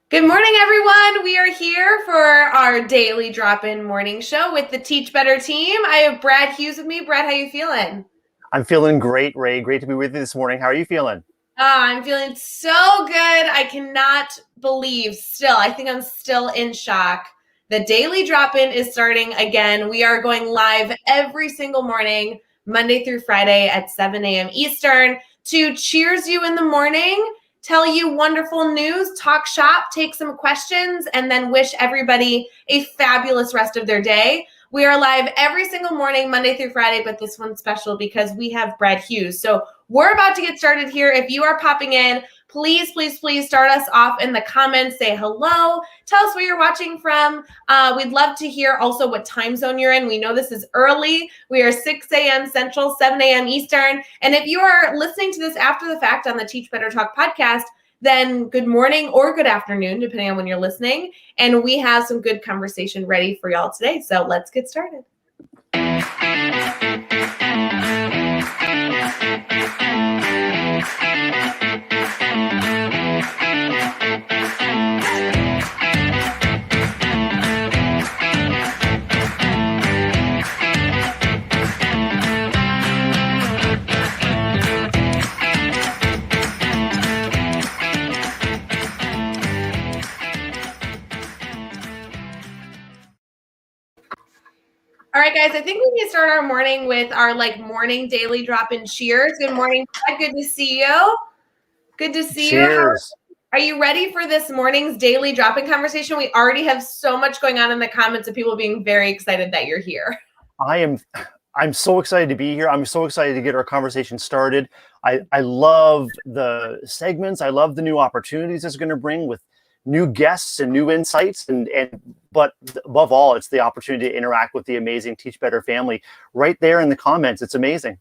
Good morning, everyone. We are here for our daily drop-in morning show with the Teach Better team. I have Brad Hughes with me. Brad, how you feeling? I'm feeling great, Ray. Great to be with you this morning. How are you feeling? I'm feeling so good. I cannot believe still. I think I'm still in shock. The daily drop-in is starting again. We are going live every single morning, Monday through Friday at 7 a.m. Eastern to cheers you in the morning, tell you wonderful news, talk shop, take some questions, and then wish everybody a fabulous rest of their day. We are live every single morning, Monday through Friday, but this one's special because we have Brad Hughes. So we're about to get started here. If you are popping in, please start us off in the comments. Say hello. Tell us where you're watching from. We'd love to hear also what time zone you're in. We know this is early. We are 6 a.m. Central, 7 a.m. Eastern. And if you are listening to this after the fact on the Teach Better Talk podcast, then good morning or good afternoon, depending on when you're listening. And we have some good conversation ready for y'all today. So let's get started. All right, guys, I think we can start our morning with our morning daily drop-in cheers. Good morning, Brad. Good to see you. Good to see you. Are you ready for this morning's daily drop-in conversation? We already have so much going on in the comments of people being very excited that you're here. I'm so excited to be here. I'm so excited to get our conversation started. I love the segments. I love the new opportunities it's going to bring with new guests and new insights, but above all, it's the opportunity to interact with the amazing Teach Better family right there in the comments. It's amazing.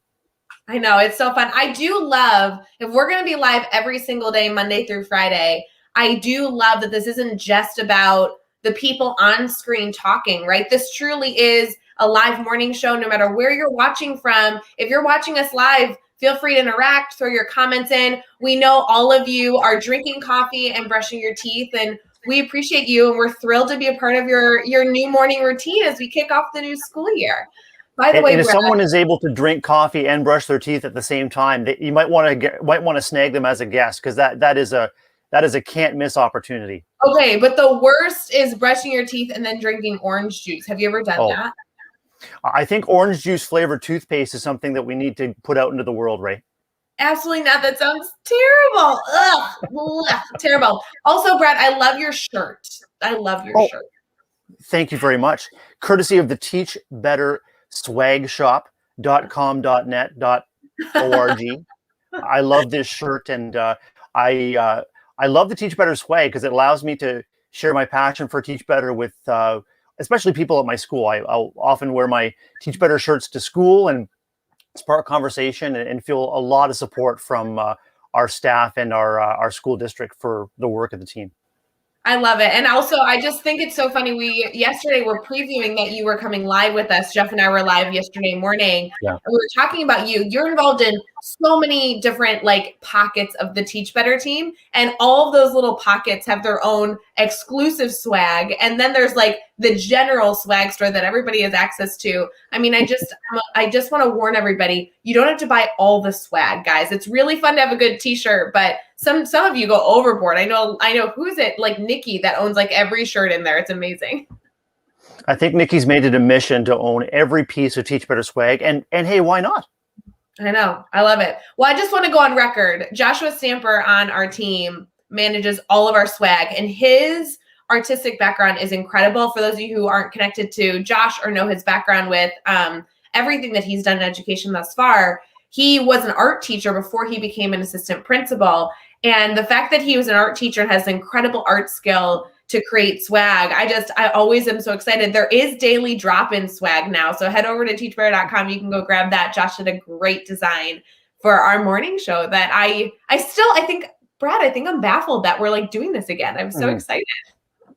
I know, it's so fun. I do love, if we're going to be live every single day, Monday through Friday, I do love that this isn't just about the people on screen talking, right? This truly is a live morning show, no matter where you're watching from. If you're watching us live, feel free to interact, throw your comments in. We know all of you are drinking coffee and brushing your teeth, and we appreciate you, and we're thrilled to be a part of your new morning routine as we kick off the new school year. By the way, if someone is able to drink coffee and brush their teeth at the same time, you might want to snag them as a guest, because that is a can't miss opportunity. Okay, but the worst is brushing your teeth and then drinking orange juice. Have you ever done that? I think orange juice flavored toothpaste is something that we need to put out into the world, Ray. Absolutely not. That sounds terrible. Ugh, terrible. Also, Brad, I love your shirt. I love your shirt. Thank you very much. Courtesy of the Teach Better swagshop.com.net.org. I love this shirt, and I love the Teach Better swag because it allows me to share my passion for Teach Better with especially people at my school. I'll often wear my Teach Better shirts to school and spark conversation and feel a lot of support from our staff and our school district for the work of the team. I love it. And also, I just think it's so funny. Yesterday were previewing that you were coming live with us. Jeff and I were live yesterday morning. Yeah. And we were talking about you. You're involved in so many different pockets of the Teach Better team. And all of those little pockets have their own exclusive swag. And then there's the general swag store that everybody has access to. I mean, I just want to warn everybody, you don't have to buy all the swag, guys. It's really fun to have a good t-shirt, but some of you go overboard. I know who's it? Nikki that owns every shirt in there. It's amazing. I think Nikki's made it a mission to own every piece of Teach Better swag, and hey, why not? I know. I love it. Well, I just want to go on record. Joshua Stamper on our team manages all of our swag, and his artistic background is incredible. For those of you who aren't connected to Josh or know his background with everything that he's done in education thus far, he was an art teacher before he became an assistant principal. And the fact that he was an art teacher and has incredible art skill to create swag, I always am so excited. There is daily drop-in swag now. So head over to teachbetter.com. You can go grab that. Josh did a great design for our morning show that I think, Brad, I think I'm baffled that we're doing this again. I'm so excited.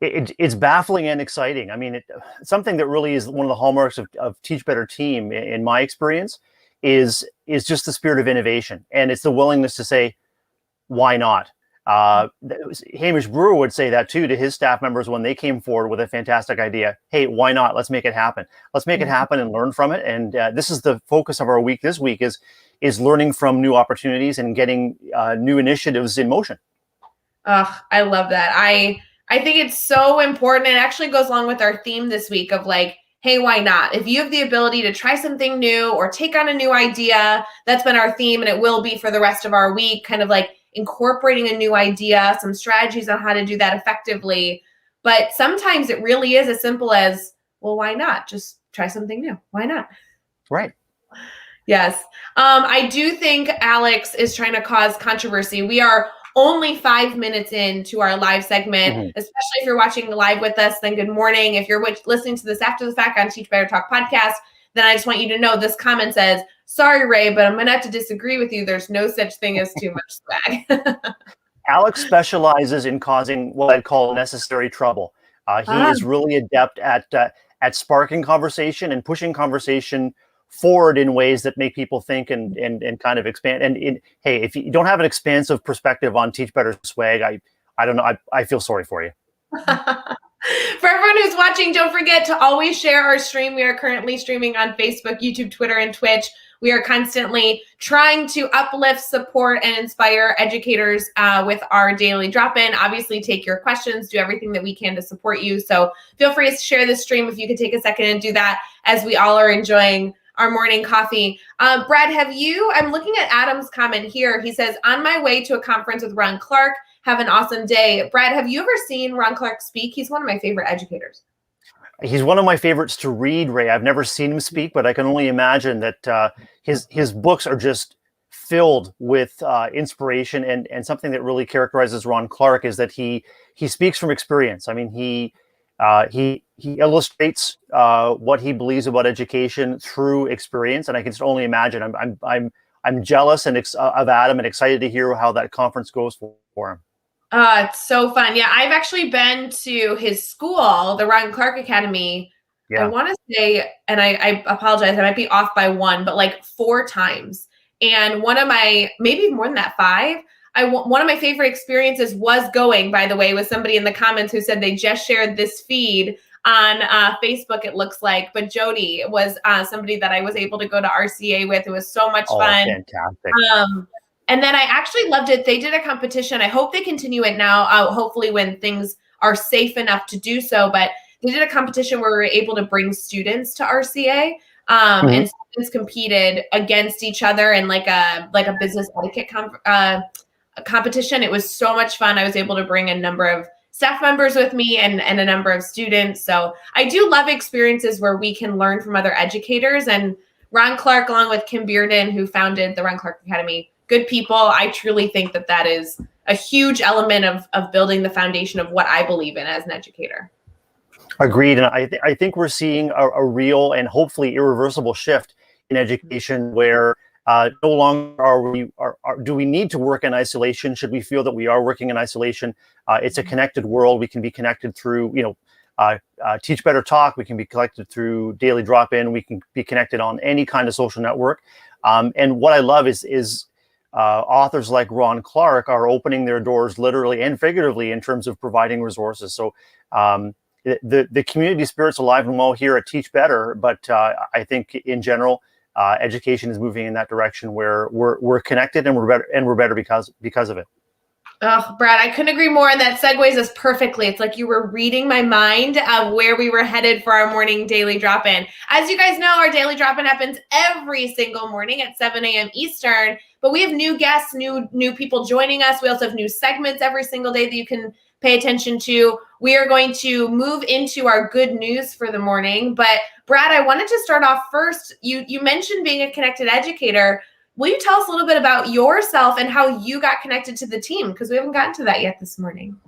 It's baffling and exciting. I mean, something that really is one of the hallmarks of Teach Better team, in my experience, is just the spirit of innovation. And it's the willingness to say, why not? Hamish Brewer would say that too to his staff members when they came forward with a fantastic idea. Hey, why not? Let's make it happen. Let's make it happen and learn from it. And this is the focus of our week this week is learning from new opportunities and getting new initiatives in motion. I love that. I think it's so important. It actually goes along with our theme this week of like, hey, why not? If you have the ability to try something new or take on a new idea, that's been our theme, and it will be for the rest of our week, kind of like incorporating a new idea, some strategies on how to do that effectively. But sometimes it really is as simple as, well, why not? Just try something new. Why not? Right. Yes. I do think Alex is trying to cause controversy. We are only 5 minutes into our live segment, especially if you're watching live with us, then good morning. If you're listening to this after the fact on Teach Better Talk podcast, then I just want you to know this comment says, sorry, Ray, but I'm going to have to disagree with you. There's no such thing as too much swag. Alex specializes in causing what I'd call necessary trouble. He is really adept at sparking conversation and pushing conversation forward in ways that make people think and kind of expand. And hey, if you don't have an expansive perspective on Teach Better swag, I don't know. I feel sorry for you. For everyone who's watching, don't forget to always share our stream. We are currently streaming on Facebook, YouTube, Twitter, and Twitch. We are constantly trying to uplift, support, and inspire educators with our daily drop-in. Obviously, take your questions, do everything that we can to support you. So feel free to share this stream if you could take a second and do that as we all are enjoying our morning coffee. Brad, I'm looking at Adam's comment here. He says, on my way to a conference with Ron Clark, have an awesome day. Brad, have you ever seen Ron Clark speak? He's one of my favorite educators. He's one of my favorites to read, Ray. I've never seen him speak, but I can only imagine that his books are just filled with inspiration. And something that really characterizes Ron Clark is that he speaks from experience. I mean, he illustrates what he believes about education through experience, and I can just only imagine. I'm jealous of Adam and excited to hear how that conference goes for him. It's so fun. Yeah, I've actually been to his school, the Ron Clark Academy. Yeah. I want to say, and I apologize, I might be off by one, but like 4 times. And one of my, maybe more than that, 5. One of my favorite experiences was going, by the way, with somebody in the comments who said they just shared this feed on Facebook, it looks like. But Jody was somebody that I was able to go to RCA with. It was so much fun. Fantastic. And then I actually loved it. They did a competition. I hope they continue it now, hopefully when things are safe enough to do so. But they did a competition where we were able to bring students to RCA. And students competed against each other in like a business etiquette competition. It was so much fun. I was able to bring a number of staff members with me and a number of students. So I do love experiences where we can learn from other educators. And Ron Clark, along with Kim Bearden, who founded the Ron Clark Academy, good people. I truly think that is a huge element of building the foundation of what I believe in as an educator. Agreed. And I think we're seeing a real and hopefully irreversible shift in education where no longer do we need to work in isolation. Should we feel that we are working in isolation? It's a connected world. We can be connected through, Teach Better Talk. We can be connected through Daily Drop-In. We can be connected on any kind of social network. And what I love is authors like Ron Clark are opening their doors literally and figuratively in terms of providing resources. So the community spirit's alive and well here at Teach Better, but I think in general, education is moving in that direction where we're connected and we're better because of it. Oh, Brad, I couldn't agree more. And that segues us perfectly. It's like you were reading my mind of where we were headed for our morning daily drop-in. As you guys know, our daily drop-in happens every single morning at 7 a.m. Eastern. But we have new guests, new people joining us. We also have new segments every single day that you can pay attention to. We are going to move into our good news for the morning. But Brad, I wanted to start off first. You mentioned being a connected educator. Will you tell us a little bit about yourself and how you got connected to the team? Because we haven't gotten to that yet this morning.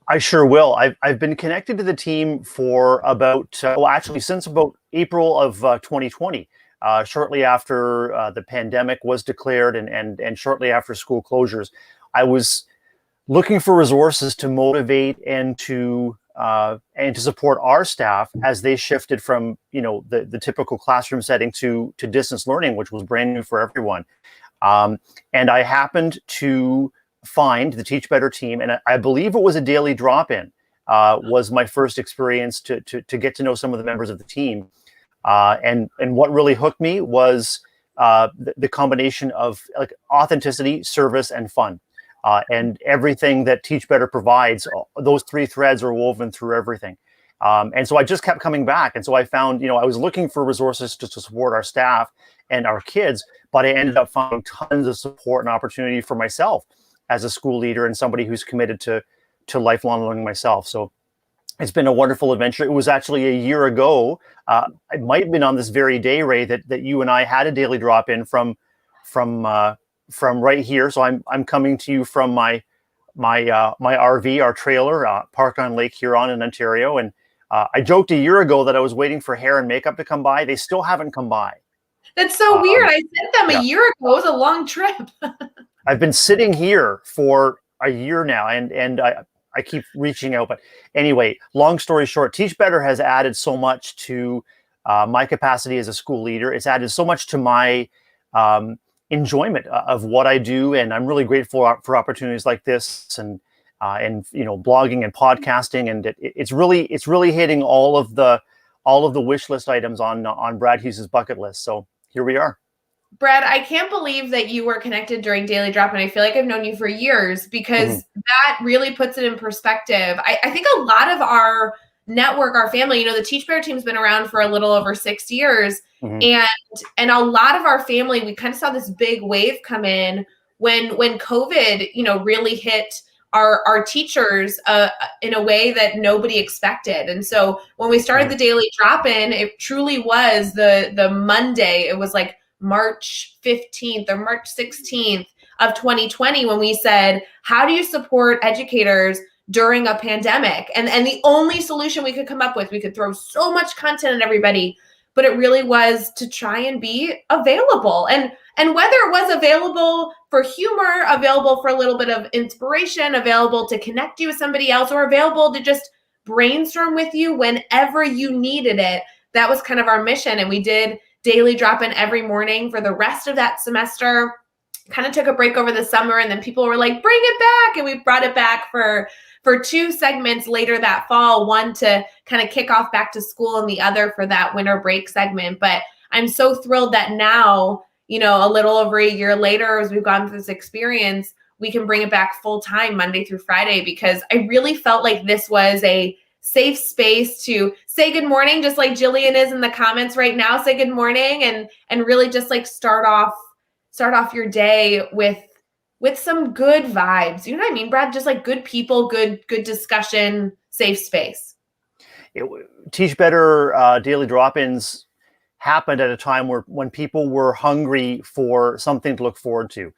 I sure will. I've been connected to the team for since about April of 2020. Shortly after the pandemic was declared and shortly after school closures, I was looking for resources to motivate and to support our staff as they shifted from the typical classroom setting to distance learning, which was brand new for everyone. And I happened to find the Teach Better team, and I believe it was a daily drop-in, was my first experience to get to know some of the members of the team. And what really hooked me was the combination of like authenticity, service, and fun. And everything that Teach Better provides, those three threads are woven through everything. And so I just kept coming back. And so I found, I was looking for resources to support our staff and our kids, but I ended up finding tons of support and opportunity for myself as a school leader and somebody who's committed to lifelong learning myself. So it's been a wonderful adventure. It was actually a year ago. It might have been on this very day, Ray, that you and I had a daily drop-in from right here. So I'm coming to you from my RV, our trailer, parked on Lake Huron in Ontario. And I joked a year ago that I was waiting for hair and makeup to come by. They still haven't come by. That's so weird. I sent them a year ago. It was a long trip. I've been sitting here for a year now, and I keep reaching out. But anyway, long story short, Teach Better has added so much to my capacity as a school leader. It's added so much to my enjoyment of what I do, and I'm really grateful for opportunities like this, and blogging and podcasting, and it's really hitting all of the wish list items on Brad Hughes's bucket list. So here we are. Brad, I can't believe that you were connected during Daily Drop, and I feel like I've known you for years, because that really puts it in perspective. I think a lot of our network, our family, the Teach Better team's been around for a little over 6 years, and a lot of our family, we kind of saw this big wave come in when COVID, really hit our teachers in a way that nobody expected. And so when we started the Daily Drop-In, it truly was the Monday. It was like March 15th or March 16th of 2020 when we said, how do you support educators during a pandemic? And the only solution we could come up with, we could throw so much content at everybody, but it really was to try and be available. And whether it was available for humor, available for a little bit of inspiration, available to connect you with somebody else, or available to just brainstorm with you whenever you needed it, that was kind of our mission. And we did Daily Drop-In every morning for the rest of that semester. Kind of took a break over the summer, and then people were like, bring it back. And we brought it back for 2 segments later that fall, one to kind of kick off back to school and the other for that winter break segment. But I'm so thrilled that now, a little over a year later, as we've gone through this experience, we can bring it back full time Monday through Friday, because I really felt like this was a safe space to say good morning, just like Jillian is in the comments right now. Say good morning and really just like start off your day with some good vibes. You know what I mean, Brad? Just like good people, good discussion, safe space. Teach Better Daily Drop-Ins happened at a time when people were hungry for something to look forward to,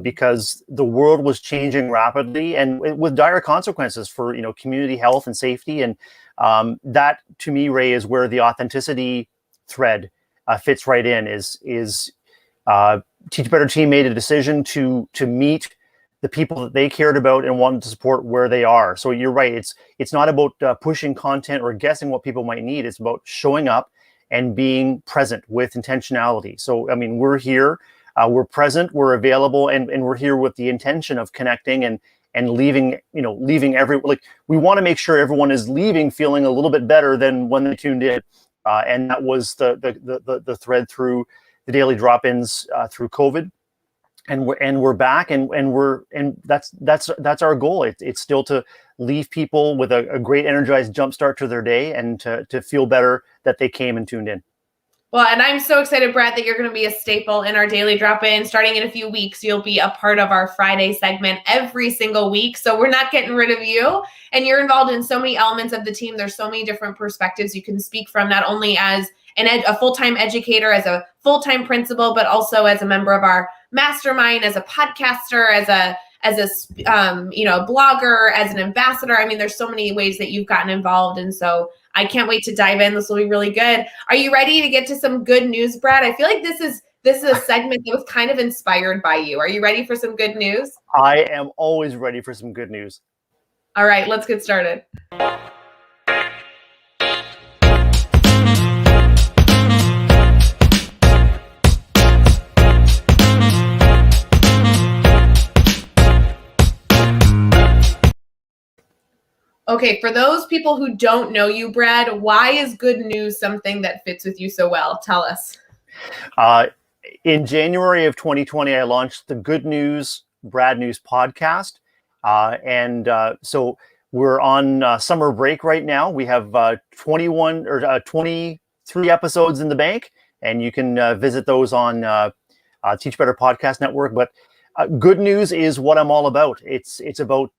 because the world was changing rapidly and with dire consequences for community health and safety. And that, to me, Ray, is where the authenticity thread fits right in. Is Teach Better team made a decision to meet the people that they cared about and wanted to support where they are. So you're right. It's not about pushing content or guessing what people might need. It's about showing up and being present with intentionality. So, I mean, we're here, we're present, we're available, and we're here with the intention of connecting and leaving we want to make sure everyone is leaving feeling a little bit better than when they tuned in. And that was the thread through the Daily Drop-Ins through COVID. And we're back, and that's our goal. It's still to leave people with a great energized jumpstart to their day, and to feel better that they came and tuned in. Well, and I'm so excited, Brad, that you're going to be a staple in our Daily Drop-In. Starting in a few weeks, you'll be a part of our Friday segment every single week. So we're not getting rid of you. And you're involved in so many elements of the team. There's so many different perspectives you can speak from, not only as a full-time educator, as a full-time principal, but also as a member of our mastermind, as a podcaster, as a blogger, as an ambassador. I mean, there's so many ways that you've gotten involved. And so I can't wait to dive in. This will be really good. Are you ready to get to some good news, Brad? I feel like this is a segment that was kind of inspired by you. Are you ready for some good news? I am always ready for some good news. All right, let's get started. Okay, for those people who don't know you, Brad, why is good news something that fits with you so well? Tell us. In January of 2020, I launched the Good News Brad News podcast. So we're on summer break right now. We have 21 or 23 episodes in the bank, and you can visit those on Teach Better Podcast Network. But good news is what I'm all about. It's about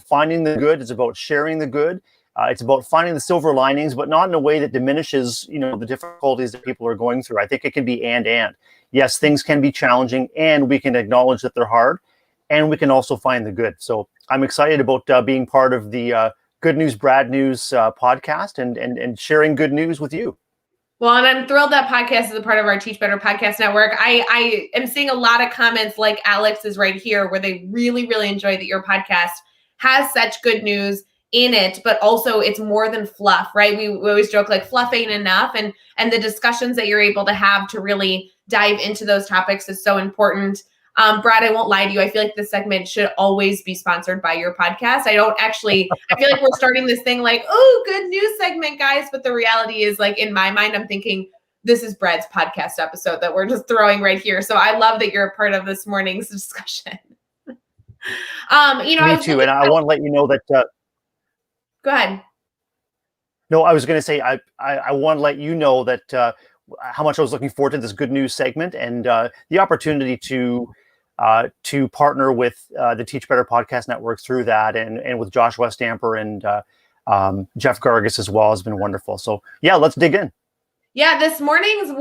finding the good. It's about sharing the good. It's about finding the silver linings, but not in a way that diminishes, the difficulties that people are going through. I think it can be and. Yes, things can be challenging, and we can acknowledge that they're hard, and we can also find the good. So I'm excited about being part of the Good News Brad News podcast and sharing good news with you. Well, and I'm thrilled that podcast is a part of our Teach Better Podcast Network. I am seeing a lot of comments like Alex is right here, where they really, really enjoy that your podcast has such good news in it, but also it's more than fluff, right? We always joke like fluff ain't enough. And the discussions that you're able to have to really dive into those topics is so important. Brad, I won't lie to you. I feel like this segment should always be sponsored by your podcast. I feel like we're starting this thing like, oh, good news segment, guys. But the reality is, like, in my mind, I'm thinking this is Brad's podcast episode that we're just throwing right here. So I love that you're a part of this morning's discussion. Me too. And I want to let you know that. Go ahead. No, I was going to say, I want to let you know that how much I was looking forward to this good news segment and the opportunity to partner with the Teach Better Podcast Network through that, and with Josh Westamper and Jeff Gargas as well has been wonderful. So yeah, let's dig in. Yeah, this morning's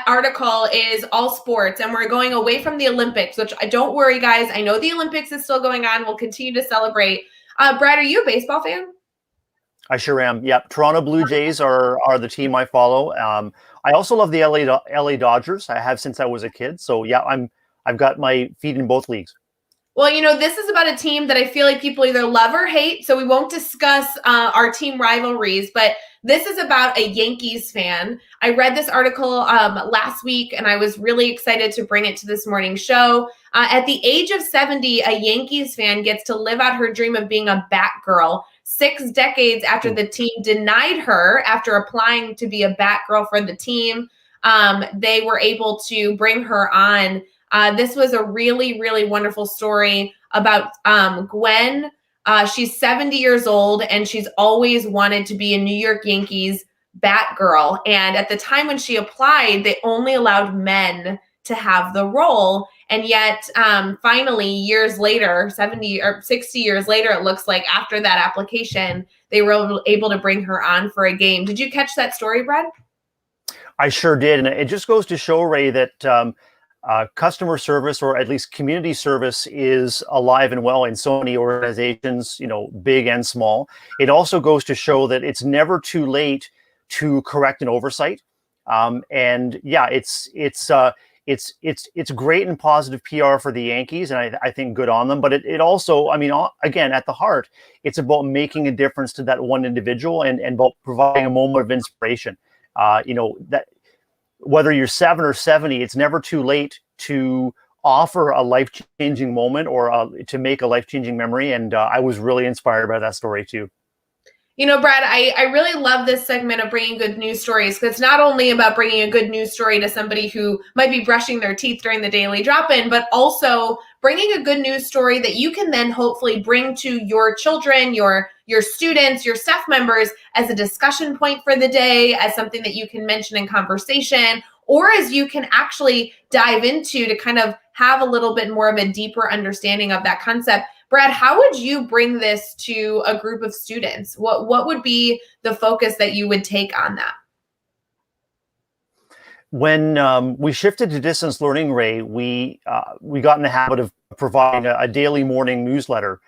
article is all sports, and we're going away from the Olympics, which don't worry, guys. I know the Olympics is still going on. We'll continue to celebrate. Brad, are you a baseball fan? I sure am. Yep. Toronto Blue Jays are the team I follow. I also love the LA Dodgers. I have since I was a kid. So yeah, I've got my feet in both leagues. Well, this is about a team that I feel like people either love or hate. So we won't discuss our team rivalries, but this is about a Yankees fan. I read this article last week, and I was really excited to bring it to this morning's show. At the age of 70, a Yankees fan gets to live out her dream of being a Batgirl 6 decades after the team denied her after applying to be a Batgirl for the team. They were able to bring her on. This was a really, really wonderful story about Gwen. She's 70 years old, and she's always wanted to be a New York Yankees Batgirl. And at the time when she applied, they only allowed men to have the role. And yet, finally, years later, 70 or 60 years later, it looks like, after that application, they were able to bring her on for a game. Did you catch that story, Brad? I sure did. And it just goes to show, Ray, that customer service, or at least community service, is alive and well in so many organizations, big and small. It also goes to show that it's never too late to correct an oversight. And yeah, it's great and positive PR for the Yankees, and I think good on them. But it also, again, at the heart, it's about making a difference to that one individual and about providing a moment of inspiration. That whether you're 7 or 70, it's never too late to offer a life-changing moment or to make a life-changing memory. And I was really inspired by that story too. Brad, I really love this segment of bringing good news stories, because it's not only about bringing a good news story to somebody who might be brushing their teeth during the daily drop-in, but also bringing a good news story that you can then hopefully bring to your children, your students, your staff members as a discussion point for the day, as something that you can mention in conversation, or as you can actually dive into to kind of have a little bit more of a deeper understanding of that concept. Brad, how would you bring this to a group of students? What would be the focus that you would take on that? When we shifted to distance learning, Ray, we got in the habit of providing a daily morning newsletter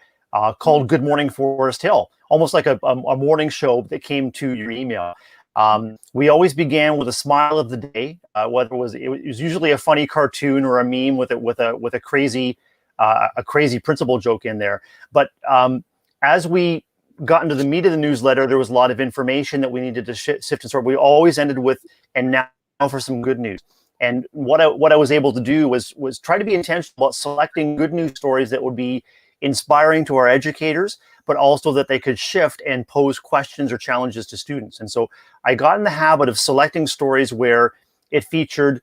called Good Morning Forest Hill, almost like a morning show that came to your email. We always began with a smile of the day, whether it was usually a funny cartoon or a meme with a crazy principal joke in there. But as we got into the meat of the newsletter, there was a lot of information that we needed to sift and sort. We always ended with, and now for some good news. And what I was able to do was try to be intentional about selecting good news stories that would be inspiring to our educators, but also that they could shift and pose questions or challenges to students. And so I got in the habit of selecting stories where it featured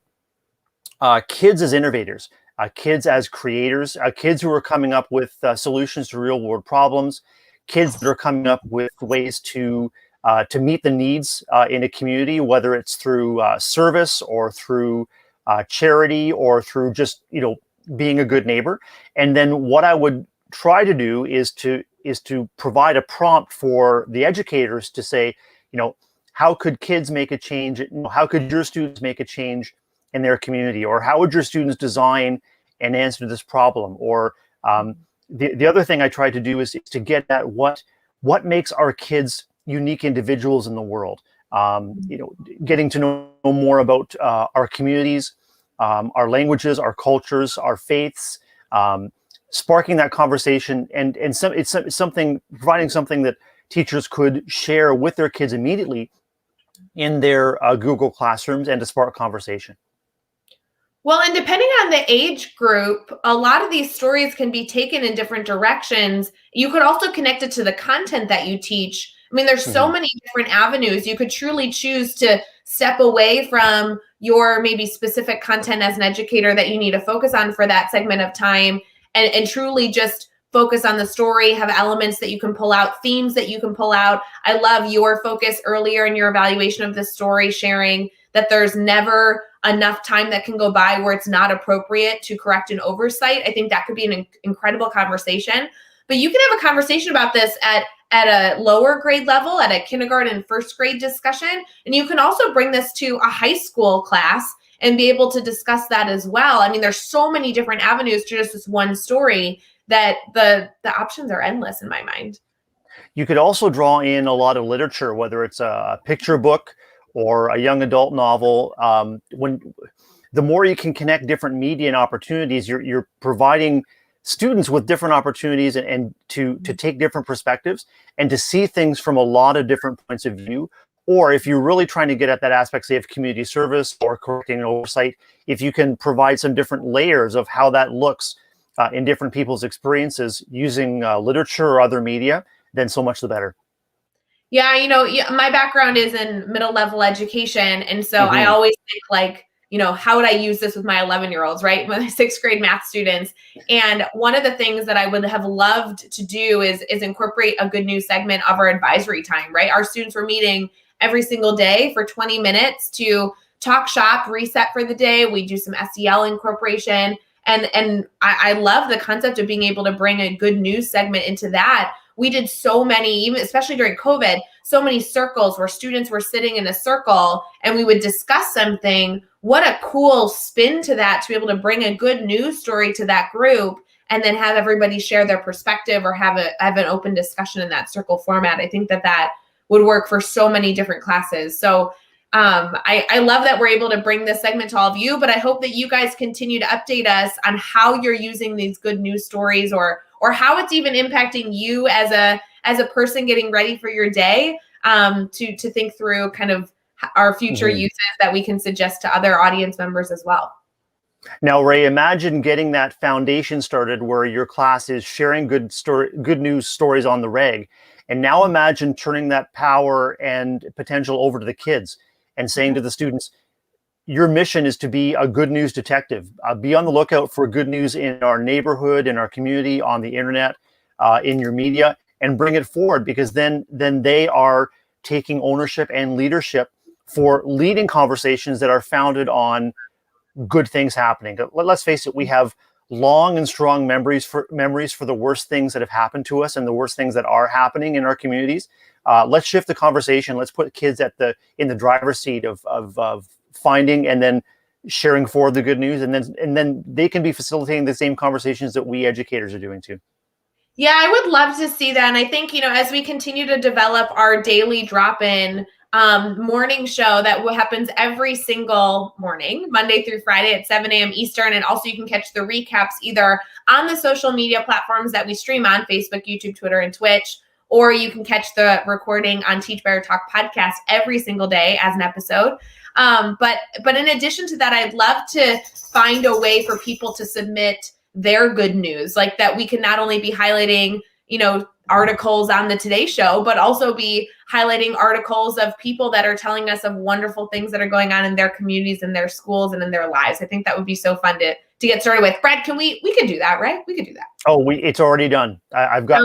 kids as innovators, kids as creators, kids who are coming up with solutions to real world problems, kids that are coming up with ways to meet the needs in a community, whether it's through service or through charity or through just, being a good neighbor. And then what I would try to do is to provide a prompt for the educators to say, how could kids make a change? How could your students make a change in their community? Or how would your students design and answer this problem? Or the other thing I try to do is to get at what makes our kids unique individuals in the world. Getting to know more about our communities, our languages, our cultures, our faiths, sparking that conversation, and it's something, providing something that teachers could share with their kids immediately in their Google Classrooms and to spark conversation. Well, and depending on the age group, a lot of these stories can be taken in different directions. You could also connect it to the content that you teach. I mean, there's so many different avenues. You could truly choose to step away from your maybe specific content as an educator that you need to focus on for that segment of time, and truly just focus on the story, have elements that you can pull out, themes that you can pull out. I love your focus earlier in your evaluation of the story, sharing that there's never enough time that can go by where it's not appropriate to correct an oversight. I think that could be an incredible conversation. But you can have a conversation about this at a lower grade level, at a kindergarten, first grade discussion. And you can also bring this to a high school class and be able to discuss that as well. I mean, there's so many different avenues to just this one story that the options are endless in my mind. You could also draw in a lot of literature, whether it's a picture book or a young adult novel. When the more you can connect different media and opportunities, you're providing students with different opportunities and to take different perspectives and to see things from a lot of different points of view. Or if you're really trying to get at that aspect, say, of community service or correcting an oversight, if you can provide some different layers of how that looks in different people's experiences using literature or other media, then so much the better. Yeah, my background is in middle level education. And so I always think how would I use this with my 11-year-olds, right? My 6th grade math students. And one of the things that I would have loved to do is incorporate a good news segment of our advisory time, right? Our students were meeting every single day for 20 minutes to talk shop, reset for the day. We do some SEL incorporation. And I love the concept of being able to bring a good news segment into that. We did so many, even especially during COVID, so many circles where students were sitting in a circle and we would discuss something. What a cool spin to that, to be able to bring a good news story to that group and then have everybody share their perspective or have an open discussion in that circle format. I think that would work for so many different classes. So I love that we're able to bring this segment to all of you, but I hope that you guys continue to update us on how you're using these good news stories or how it's even impacting you as a person getting ready for your day, to think through kind of our future uses that we can suggest to other audience members as well. Now, Ray, imagine getting that foundation started where your class is sharing good news stories on the reg. And now imagine turning that power and potential over to the kids and saying to the students, your mission is to be a good news detective. Be on the lookout for good news in our neighborhood, in our community, on the internet, in your media, and bring it forward, because then they are taking ownership and leadership for leading conversations that are founded on good things happening. Let's face it, we have long and strong memories for the worst things that have happened to us and the worst things that are happening in our communities. Let's shift the conversation. Let's put kids in the driver's seat of finding and then sharing forward the good news, and then they can be facilitating the same conversations that we educators are doing too. Yeah, I would love to see that. And I think, as we continue to develop our daily drop-in morning show that happens every single morning, Monday through Friday at 7 a.m. Eastern. And also you can catch the recaps either on the social media platforms that we stream on, Facebook, YouTube, Twitter, and Twitch, or you can catch the recording on Teach Better Talk podcast every single day as an episode. But in addition to that, I'd love to find a way for people to submit their good news, like that we can not only be highlighting, articles on the Today Show, but also be highlighting articles of people that are telling us of wonderful things that are going on in their communities, in their schools, and in their lives. I think that would be so fun to get started with. Brad, we could do that, right? We could do that. Oh, it's already done. I've got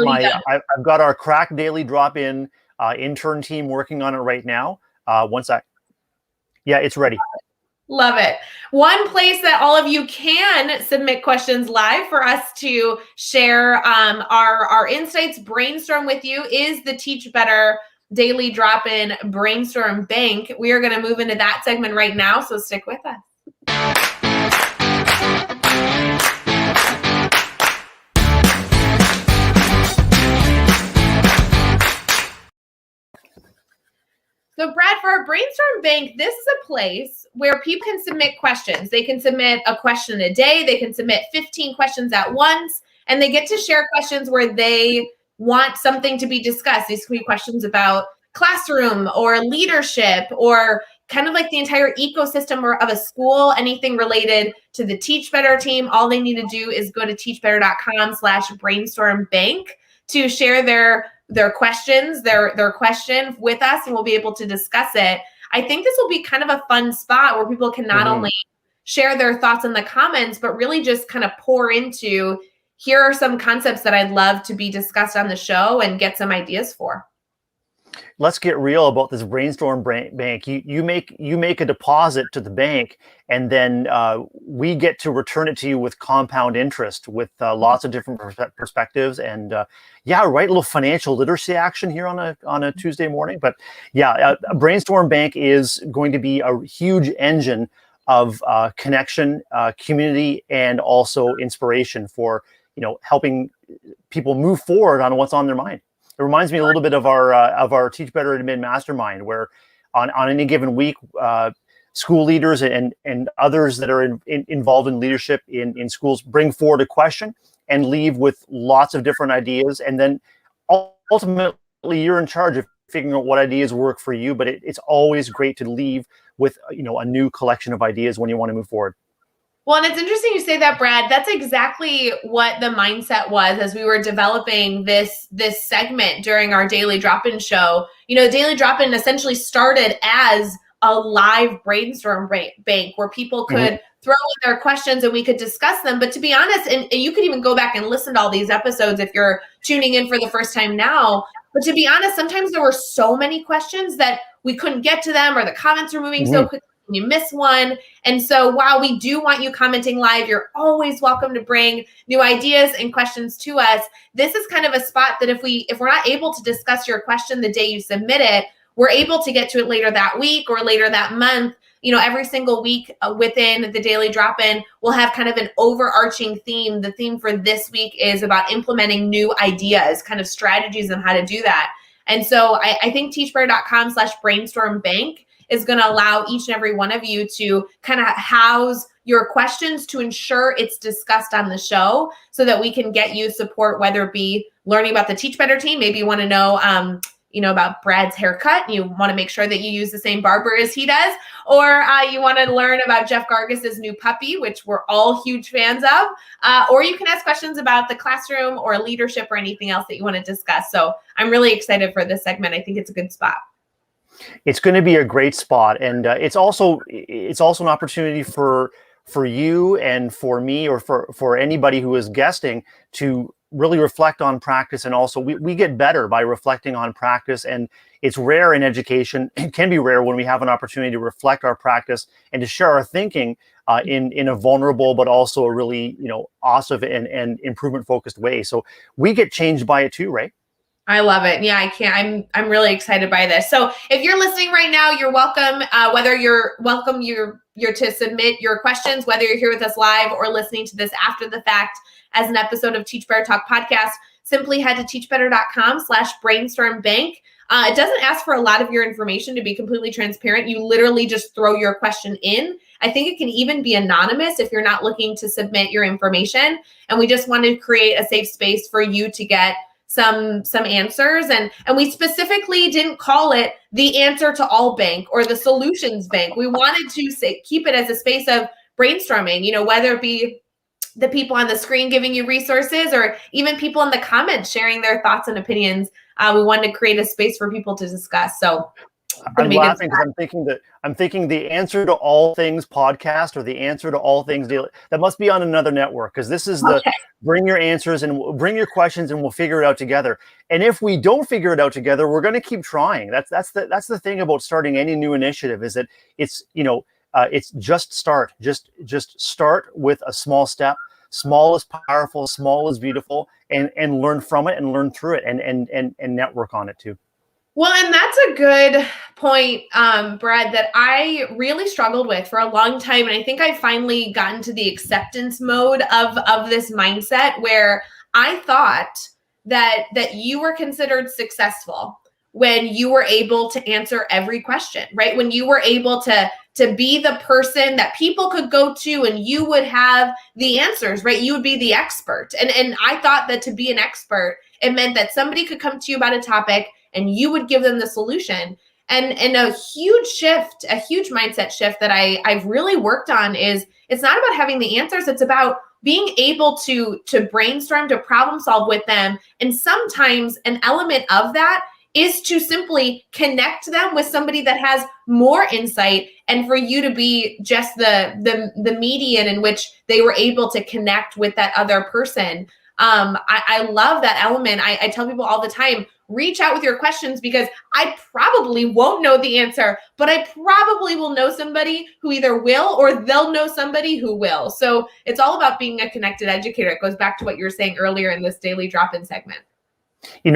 I've got our Crack Daily Drop-In intern team working on it right now. Yeah, it's ready. Love it. One place that all of you can submit questions live for us to share our insights, brainstorm with you, is the Teach Better Daily Drop-In Brainstorm Bank. We are going to move into that segment right now, so stick with us. So Brad, for our Brainstorm Bank, this is a place where people can submit questions. They can submit a question a day. They can submit 15 questions at once, and they get to share questions where they want something to be discussed. These can be questions about classroom or leadership or kind of like the entire ecosystem of a school, anything related to the Teach Better team. All they need to do is go to teachbetter.com/brainstormbank to share their questions, their question with us, and we'll be able to discuss it. I think this will be kind of a fun spot where people can not only share their thoughts in the comments, but really just kind of pour into, here are some concepts that I'd love to be discussed on the show and get some ideas for. Let's get real about this Brainstorm Bank. You make a deposit to the bank, and then we get to return it to you with compound interest, with lots of different perspectives, and a little financial literacy action here on a Tuesday morning. But a Brainstorm Bank is going to be a huge engine of connection, community, and also inspiration for helping people move forward on what's on their mind. It reminds me a little bit of our Teach Better Admin Mastermind, where on any given week, school leaders and others that are involved in leadership in schools bring forward a question and leave with lots of different ideas. And then ultimately, you're in charge of figuring out what ideas work for you. But it's always great to leave with a new collection of ideas when you want to move forward. Well, and it's interesting you say that, Brad. That's exactly what the mindset was as we were developing this segment during our Daily Drop-In show. Daily Drop-In essentially started as a live brainstorm bank where people could throw in their questions and we could discuss them. But to be honest, and you could even go back and listen to all these episodes if you're tuning in for the first time now. But to be honest, sometimes there were so many questions that we couldn't get to them, or the comments were moving so quickly. You miss one. And so while we do want you commenting live, you're always welcome to bring new ideas and questions to us. This is kind of a spot that if we're not able to discuss your question the day you submit it, we're able to get to it later that week or later that month. Every single week within the Daily Drop-In, we'll have kind of an overarching theme. The theme for this week is about implementing new ideas, kind of strategies on how to do that. And so I think teachbetter.com/brainstormbank is going to allow each and every one of you to kind of house your questions to ensure it's discussed on the show so that we can get you support, whether it be learning about the Teach Better team. Maybe you want to know, about Brad's haircut. You want to make sure that you use the same barber as he does, or you want to learn about Jeff Gargas's new puppy, which we're all huge fans of, or you can ask questions about the classroom or leadership or anything else that you want to discuss. So I'm really excited for this segment. I think it's a good spot. It's going to be a great spot, and it's also an opportunity for you and for me, or for anybody who is guesting, to really reflect on practice. And also we get better by reflecting on practice, and it's rare in education. It can be rare when we have an opportunity to reflect our practice and to share our thinking in a vulnerable but also a really awesome and improvement focused way. So we get changed by it too, right? I love it. Yeah, I'm really excited by this. So if you're listening right now, you're welcome. Whether you're to submit your questions, whether you're here with us live or listening to this after the fact as an episode of Teach Better Talk podcast, simply head to teachbetter.com/brainstormbank. It doesn't ask for a lot of your information, to be completely transparent. You literally just throw your question in. I think it can even be anonymous if you're not looking to submit your information. And we just wanted to create a safe space for you to get some answers. And we specifically didn't call it the answer to all bank or the solutions bank. We wanted to keep it as a space of brainstorming, whether it be the people on the screen giving you resources, or even people in the comments sharing their thoughts and opinions. We wanted to create a space for people to discuss. So I'm laughing because I'm thinking the Answer to All Things podcast, or the Answer to All Things daily, that must be on another network, because this is the bring your answers and bring your questions and we'll figure it out together. And if we don't figure it out together, we're going to keep trying. That's the thing about starting any new initiative, is that it's it's just start. Just start with a small step. Small is powerful. Small is beautiful, and learn from it and learn through it, and network on it too. Well, and that's a good point, Brad, that I really struggled with for a long time. And I think I finally gotten to the acceptance mode of this mindset, where I thought that you were considered successful when you were able to answer every question, right? When you were able to be the person that people could go to and you would have the answers, right? You would be the expert. And I thought that to be an expert, it meant that somebody could come to you about a topic and you would give them the solution. And a huge shift, a huge mindset shift that I've really worked on is, it's not about having the answers. It's about being able to brainstorm, to problem solve with them. And sometimes an element of that is to simply connect them with somebody that has more insight, and for you to be just the median in which they were able to connect with that other person. I love that element. I tell people all the time, reach out with your questions, because I probably won't know the answer, but I probably will know somebody who either will, or they'll know somebody who will. So it's all about being a connected educator. It goes back to what you were saying earlier in this daily drop-in segment.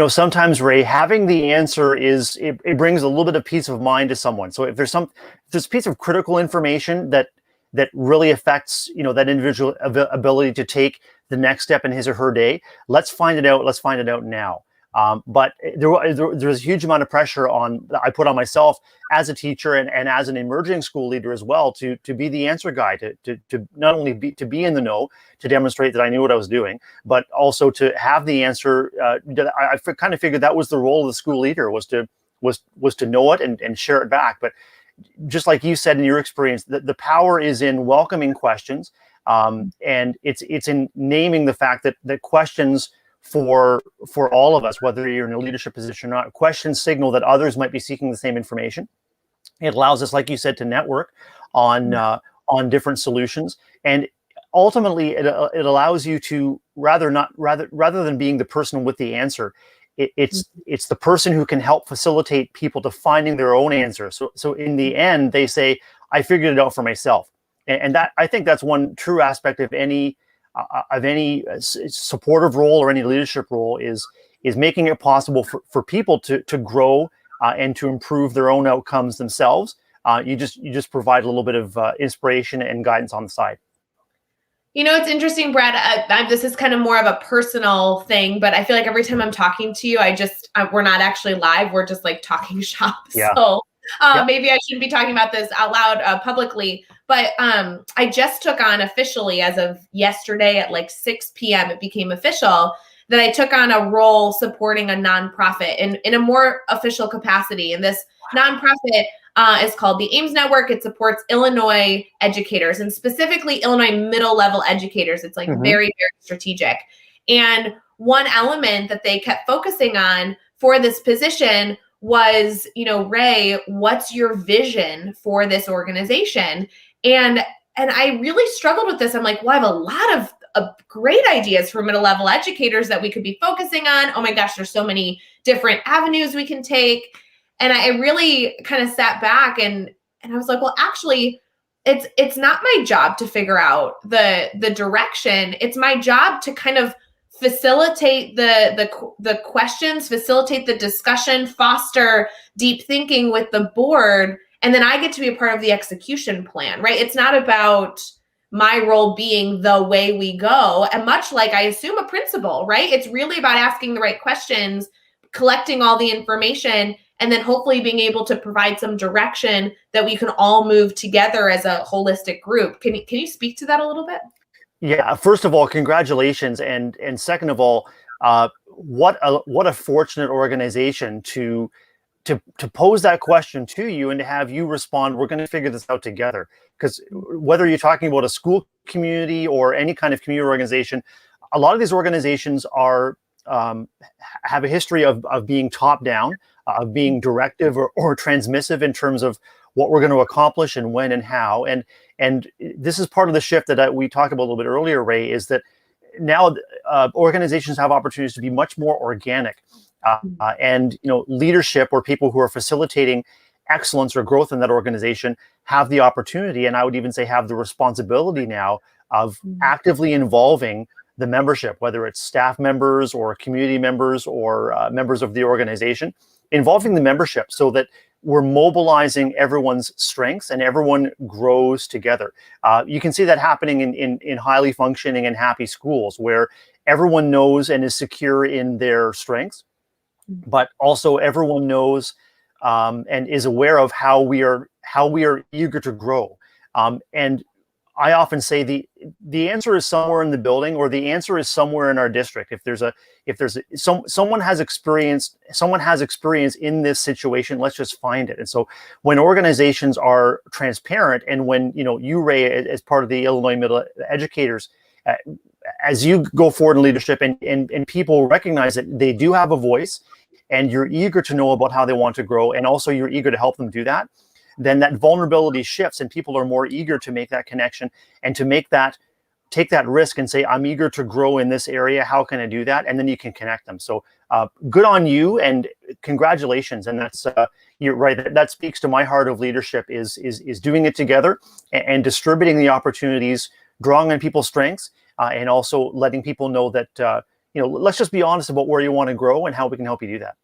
Sometimes, Ray, having the answer it brings a little bit of peace of mind to someone. So if there's a piece of critical information that really affects, that individual ability to take the next step in his or her day, let's find it out. Let's find it out now. But there's a huge amount of pressure I put on myself as a teacher and as an emerging school leader as well, to be the answer guy, to not only be in the know, to demonstrate that I knew what I was doing, but also to have the answer. I kind of figured that was the role of the school leader, was to know it and share it back. But just like you said in your experience, the power is in welcoming questions, and it's in naming the fact that questions, for all of us, whether you're in a leadership position or not, questions signal that others might be seeking the same information. It allows us, like you said, to network on different solutions, and ultimately it allows you to rather than being the person with the answer, it's the person who can help facilitate people to finding their own answer. So in the end, they say, I figured it out for myself, and that, I think that's one true aspect of any supportive role or any leadership role, is making it possible for people to grow and to improve their own outcomes themselves. You just provide a little bit of inspiration and guidance on the side. It's interesting, Brad. This is kind of more of a personal thing, but I feel like every time I'm talking to you, we're not actually live. We're just like talking shop. Yeah. So maybe I shouldn't be talking about this out loud publicly, but I just took on officially, as of yesterday at like 6 p.m., it became official that I took on a role supporting a nonprofit in a more official capacity. And this nonprofit is called the Ames Network. It supports Illinois educators, and specifically Illinois middle level educators. It's like very, very strategic. And one element that they kept focusing on for this position was, Ray, what's your vision for this organization? And I really struggled with this. I'm like, well, I have a lot of great ideas for middle level educators that we could be focusing on. Oh my gosh, there's so many different avenues we can take. And I really kind of sat back and I was like, well, actually, it's not my job to figure out the direction. It's my job to kind of facilitate the questions, facilitate the discussion, foster deep thinking with the board. And then I get to be a part of the execution plan, right? It's not about my role being the way we go. And much like, I assume, a principal, right? It's really about asking the right questions, collecting all the information, and then hopefully being able to provide some direction that we can all move together as a holistic group. Can you speak to that a little bit? Yeah. First of all, congratulations, and second of all, what a fortunate organization to to pose that question to you and to have you respond, we're going to figure this out together. Because whether you're talking about a school community or any kind of community organization, a lot of these organizations are have a history of being top down, of being directive or transmissive in terms of what we're going to accomplish and when and how. And this is part of the shift that we talked about a little bit earlier, Ray, is that now organizations have opportunities to be much more organic. And leadership or people who are facilitating excellence or growth in that organization have the opportunity, and I would even say have the responsibility now of actively involving the membership, whether it's staff members or community members or members of the organization, involving the membership so that we're mobilizing everyone's strengths and everyone grows together. You can see that happening in highly functioning and happy schools where everyone knows and is secure in their strengths, but also everyone knows and is aware of how we are eager to grow. And I often say the answer is somewhere in the building, or the answer is somewhere in our district. Someone has experience in this situation, let's just find it. And so when organizations are transparent, and when you, Ray, as part of the Illinois Middle Educators, as you go forward in leadership and people recognize that they do have a voice and you're eager to know about how they want to grow, and also you're eager to help them do that, then that vulnerability shifts and people are more eager to make that connection and to take that risk and say, I'm eager to grow in this area. How can I do that? And then you can connect them. So good on you and congratulations. And that's, you're right. That speaks to my heart of leadership is doing it together and distributing the opportunities, drawing on people's strengths, and also letting people know that, let's just be honest about where you want to grow and how we can help you do that.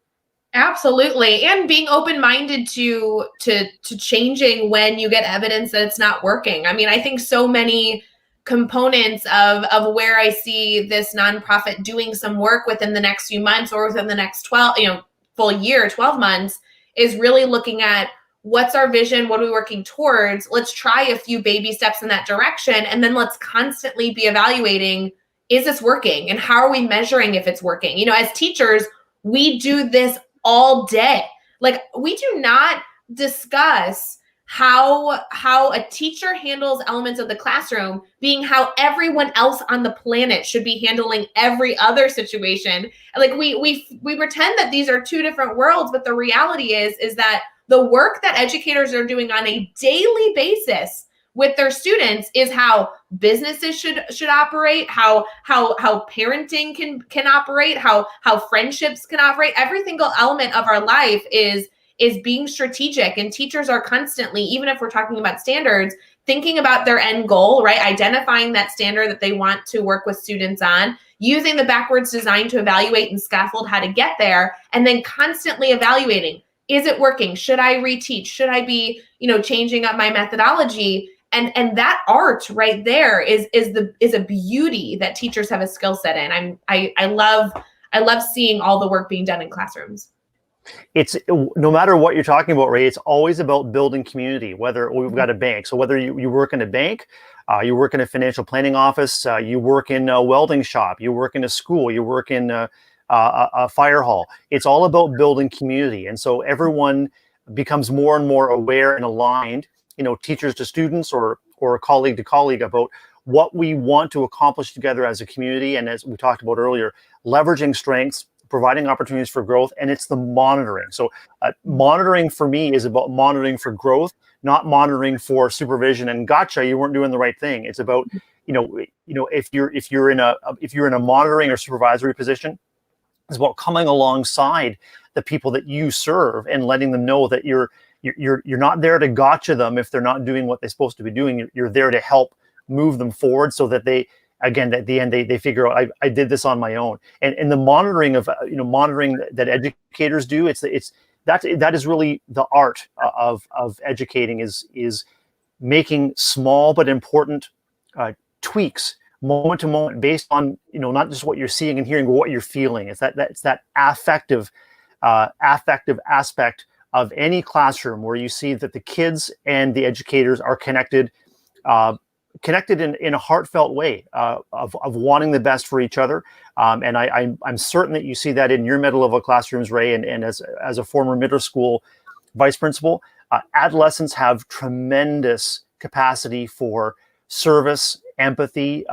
Absolutely. And being open-minded to changing when you get evidence that it's not working. I mean, I think so many components of where I see this nonprofit doing some work within the next few months or within the next 12 months is really looking at what's our vision, what are we working towards? Let's try a few baby steps in that direction. And then let's constantly be evaluating, is this working? And how are we measuring if it's working? As teachers, we do this all day. Like, we do not discuss how a teacher handles elements of the classroom being how everyone else on the planet should be handling every other situation. Like, we pretend that these are two different worlds, but the reality is that the work that educators are doing on a daily basis with their students is how businesses should operate, how parenting can operate, how friendships can operate. Every single element of our life is being strategic, and teachers are constantly, even if we're talking about standards, thinking about their end goal, right? Identifying that standard that they want to work with students on, using the backwards design to evaluate and scaffold how to get there, and then constantly evaluating, is it working? Should I reteach? Should I be, changing up my methodology? And that art right there is a beauty that teachers have a skill set in. I love seeing all the work being done in classrooms. It's no matter what you're talking about, Ray, it's always about building community, whether we've got a bank. So whether you work in a bank, you work in a financial planning office, you work in a welding shop, you work in a school, you work in a fire hall, it's all about building community. And so everyone becomes more and more aware and aligned, teachers to students or colleague to colleague, about what we want to accomplish together as a community. And as we talked about earlier, leveraging strengths, providing opportunities for growth, and it's the monitoring. So monitoring for me is about monitoring for growth, not monitoring for supervision and gotcha, you weren't doing the right thing. It's about, if you're in a monitoring or supervisory position, it's about coming alongside the people that you serve and letting them know that you're not there to gotcha them if they're not doing what they're supposed to be doing. You're there to help move them forward so that they, again, at the end, they figure out, I did this on my own. And the monitoring of, monitoring that educators do, that is really the art of educating, is making small but important tweaks moment to moment based on, not just what you're seeing and hearing, but what you're feeling. It's that affective aspect of any classroom where you see that the kids and the educators are connected connected in a heartfelt way of wanting the best for each other. And I'm certain that you see that in your middle level classrooms, Ray, and as a former middle school vice principal, adolescents have tremendous capacity for service, empathy.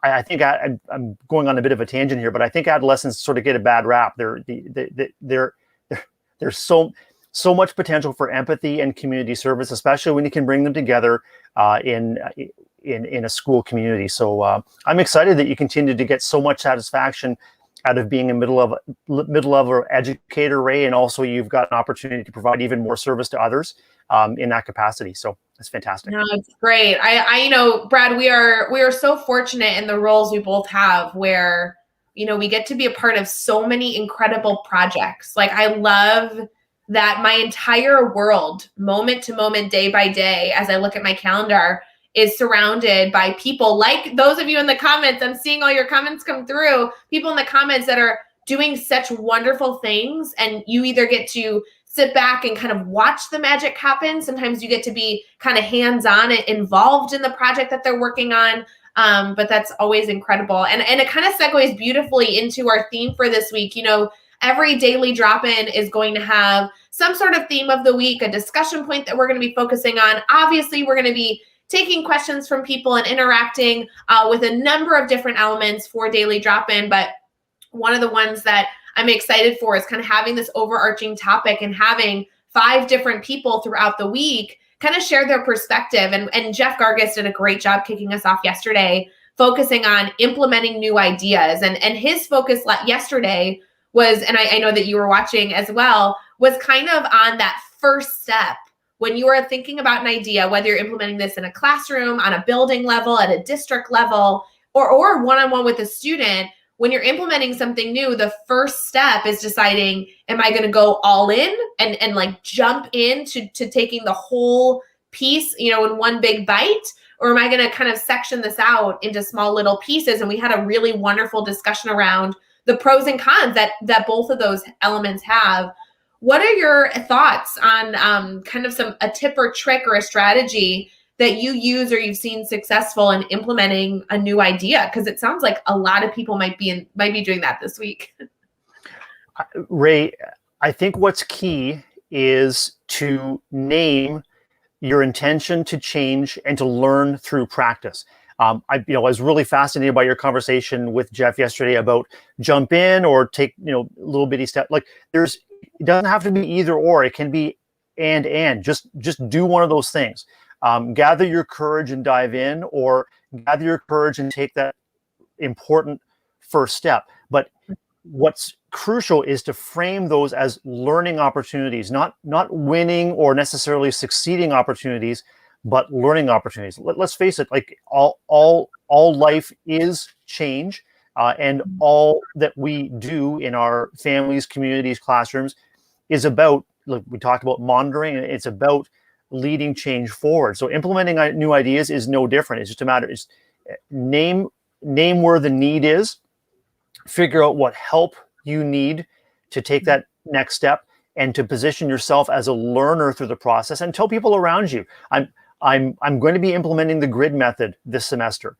I think I'm going on a bit of a tangent here, but I think adolescents sort of get a bad rap. There's so much potential for empathy and community service, especially when you can bring them together in a school community. So I'm excited that you continue to get so much satisfaction out of being a middle level educator, Ray, and also you've got an opportunity to provide even more service to others in that capacity. So that's fantastic. No, it's great. I Brad, we are so fortunate in the roles we both have where, we get to be a part of so many incredible projects. Like, I love that my entire world, moment to moment, day by day, as I look at my calendar, is surrounded by people like those of you in the comments. I'm seeing all your comments come through. People in the comments that are doing such wonderful things, and you either get to sit back and kind of watch the magic happen. Sometimes you get to be kind of hands-on and involved in the project that they're working on. But that's always incredible. And it kind of segues beautifully into our theme for this week. Every daily drop-in is going to have some sort of theme of the week, a discussion point that we're going to be focusing on. Obviously, we're going to be taking questions from people and interacting with a number of different elements for daily drop-in. But one of the ones that I'm excited for is kind of having this overarching topic and having 5 different people throughout the week kind of share their perspective. And Jeff Gargas did a great job kicking us off yesterday, focusing on implementing new ideas. And his focus yesterday was, and I know that you were watching as well, was kind of on that first step. When you are thinking about an idea, whether you're implementing this in a classroom, on a building level, at a district level, or one-on-one with a student, when you're implementing something new, the first step is deciding, am I going to go all in and like jump into taking the whole piece, in one big bite? Or am I going to kind of section this out into small little pieces? And we had a really wonderful discussion around the pros and cons that both of those elements have. What are your thoughts on kind of a tip or trick or a strategy that you use or you've seen successful in implementing a new idea? Because it sounds like a lot of people might be doing that this week. Ray, I think what's key is to name your intention to change and to learn through practice. I was really fascinated by your conversation with Jeff yesterday about jump in or take, little bitty step. Like it doesn't have to be either or. It can be and. Just do one of those things. Gather your courage and dive in, or gather your courage and take that important first step. But what's crucial is to frame those as learning opportunities, not winning or necessarily succeeding opportunities, but learning opportunities. Let's face it, like all life is change, and all that we do in our families, communities, classrooms is about, look, we talked about monitoring, and it's about leading change forward. So implementing new ideas is no different. It's just a matter of name where the need is, figure out what help you need to take that next step, and to position yourself as a learner through the process, and tell people around you, I'm going to be implementing the grid method this semester.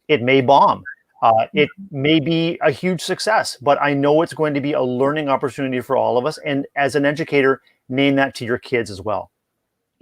It may bomb. It may be a huge success, but I know it's going to be a learning opportunity for all of us. And as an educator, name that to your kids as well.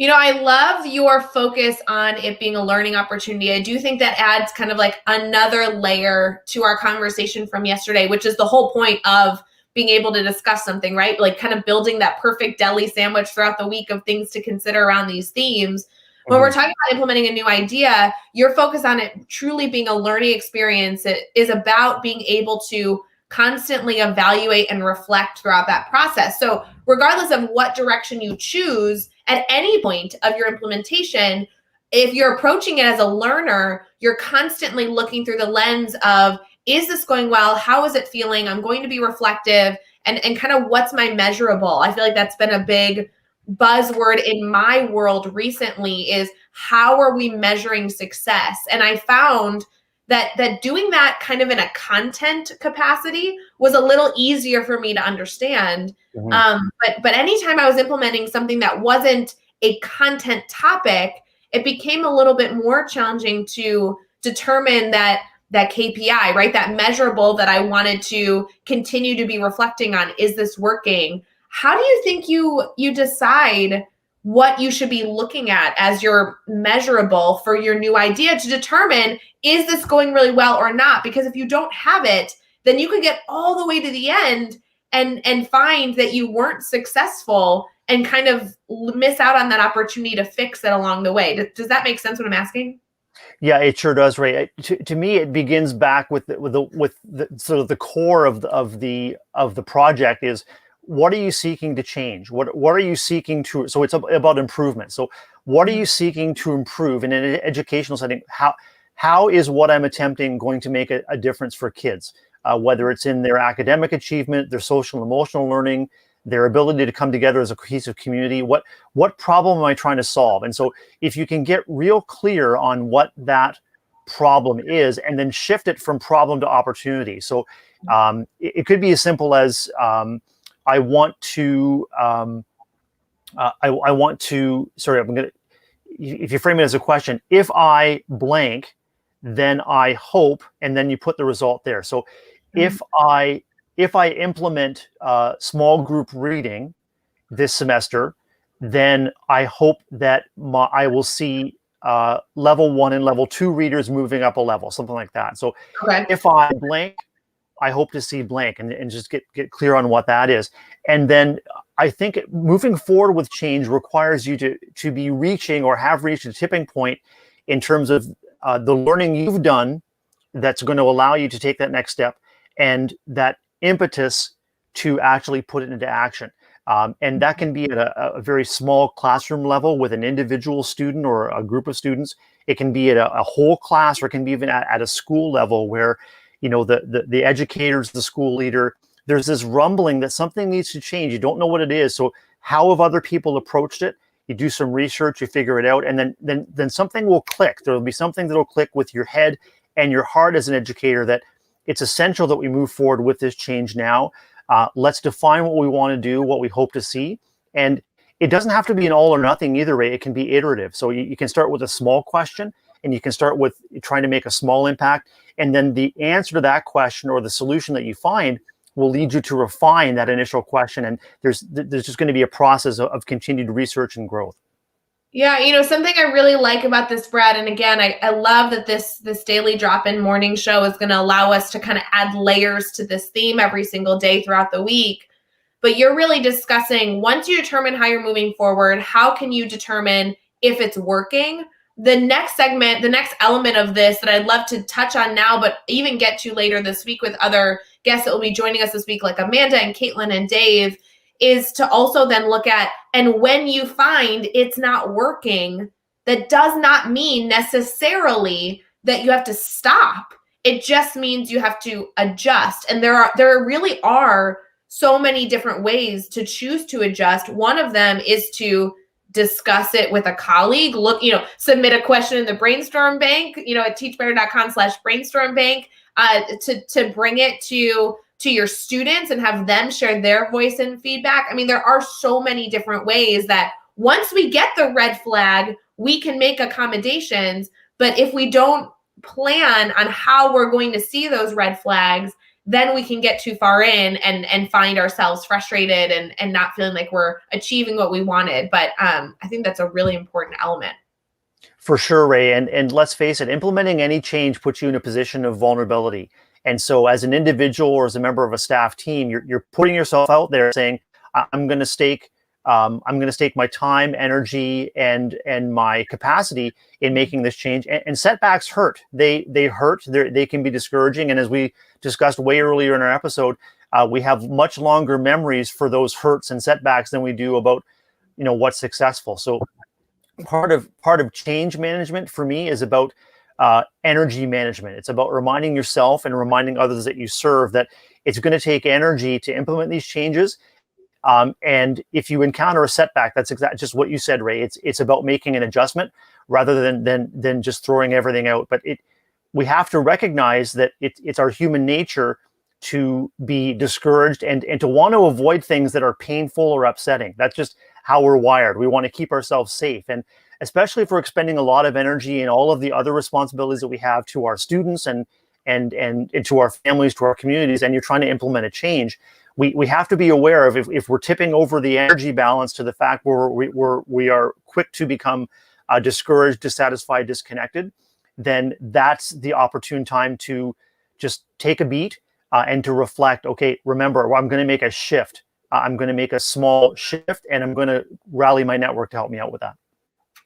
I love your focus on it being a learning opportunity. I do think that adds kind of like another layer to our conversation from yesterday, which is the whole point of being able to discuss something, right? Like kind of building that perfect deli sandwich throughout the week of things to consider around these themes. When we're talking about implementing a new idea, your focus on it truly being a learning experience, it is about being able to constantly evaluate and reflect throughout that process. So regardless of what direction you choose at any point of your implementation, if you're approaching it as a learner, you're constantly looking through the lens of, is this going well? How is it feeling? I'm going to be reflective, and kind of what's my measurable? I feel like that's been a big buzzword in my world recently, is how are we measuring success? And I found that doing that kind of in a content capacity was a little easier for me to understand. But anytime I was implementing something that wasn't a content topic, it became a little bit more challenging to determine that KPI, right? That measurable that I wanted to continue to be reflecting on. Is this working? How do you think you decide what you should be looking at as your measurable for your new idea to determine, is this going really well or not? Because if you don't have it, then you could get all the way to the end and find that you weren't successful and kind of miss out on that opportunity to fix it along the way. Does that make sense what I'm asking? Yeah, it sure does, Ray. To me, it begins back with the sort of the core of the project is, what are you seeking to change? What are you seeking to? So it's about improvement. So what are you seeking to improve in an educational setting? How is what I'm attempting going to make a difference for kids? Whether it's in their academic achievement, their social and emotional learning, their ability to come together as a cohesive community. What problem am I trying to solve? And so if you can get real clear on what that problem is, and then shift it from problem to opportunity. So it could be as simple as I want to, sorry, if you frame it as a question, if I blank, then I hope, and then you put the result there. So if I implement small group reading this semester, then I hope that I will see level 1 and level 2 readers moving up a level, something like that. So if I blank, I hope to see blank, and just get clear on what that is. And then I think moving forward with change requires you to be reaching or have reached a tipping point in terms of the learning you've done that's going to allow you to take that next step, and that impetus to actually put it into action. And that can be at a very small classroom level with an individual student or a group of students. It can be at a whole class, or it can be even at a school level where, the educators, the school leader, there's this rumbling that something needs to change. You don't know what it is. So how have other people approached it? You do some research, you figure it out, and then something will click. There will be something that will click with your head and your heart as an educator, that it's essential that we move forward with this change now. Let's define what we want to do, what we hope to see. And it doesn't have to be an all or nothing either, Ray. It can be iterative. So you can start with a small question, and you can start with trying to make a small impact. And then the answer to that question, or the solution that you find, will lead you to refine that initial question. And there's just going to be a process of continued research and growth. Yeah, something I really like about this, Brad, and again, I love that this daily drop-in morning show is going to allow us to kind of add layers to this theme every single day throughout the week. But you're really discussing, once you determine how you're moving forward, how can you determine if it's working? The next segment, the next element of this that I'd love to touch on now, but even get to later this week with other guests that will be joining us this week, like Amanda and Caitlin and Dave, is to also then look at, and when you find it's not working, that does not mean necessarily that you have to stop. It just means you have to adjust. And there really are so many different ways to choose to adjust. One of them is to discuss it with a colleague. Look, submit a question in the brainstorm bank, at teachbetter.com/brainstorm bank, to bring it to your students and have them share their voice and feedback. I mean, there are so many different ways that once we get the red flag, we can make accommodations. But if we don't plan on how we're going to see those red flags, then we can get too far in and find ourselves frustrated and not feeling like we're achieving what we wanted. But I think that's a really important element. For sure, Ray. And let's face it, implementing any change puts you in a position of vulnerability. And so as an individual or as a member of a staff team, you're putting yourself out there saying, I'm going to stake my time, energy, and my capacity in making this change. And setbacks hurt. They hurt. They can be discouraging. And as we discussed way earlier in our episode, we have much longer memories for those hurts and setbacks than we do about, what's successful. So part of change management for me is about energy management. It's about reminding yourself and reminding others that you serve that it's going to take energy to implement these changes. And if you encounter a setback, that's exactly just what you said, Ray. It's about making an adjustment rather than just throwing everything out. But we have to recognize that it's our human nature to be discouraged and to want to avoid things that are painful or upsetting. how we're wired. We want to keep ourselves safe. And especially if we're expending a lot of energy and all of the other responsibilities that we have to our students and to our families, to our communities, and you're trying to implement a change, we have to be aware of if we're tipping over the energy balance to the fact where we are quick to become discouraged, dissatisfied, disconnected, then that's the opportune time to just take a beat and to reflect. Okay, remember, I'm going to make a shift. I'm going to make a small shift, and I'm going to rally my network to help me out with that.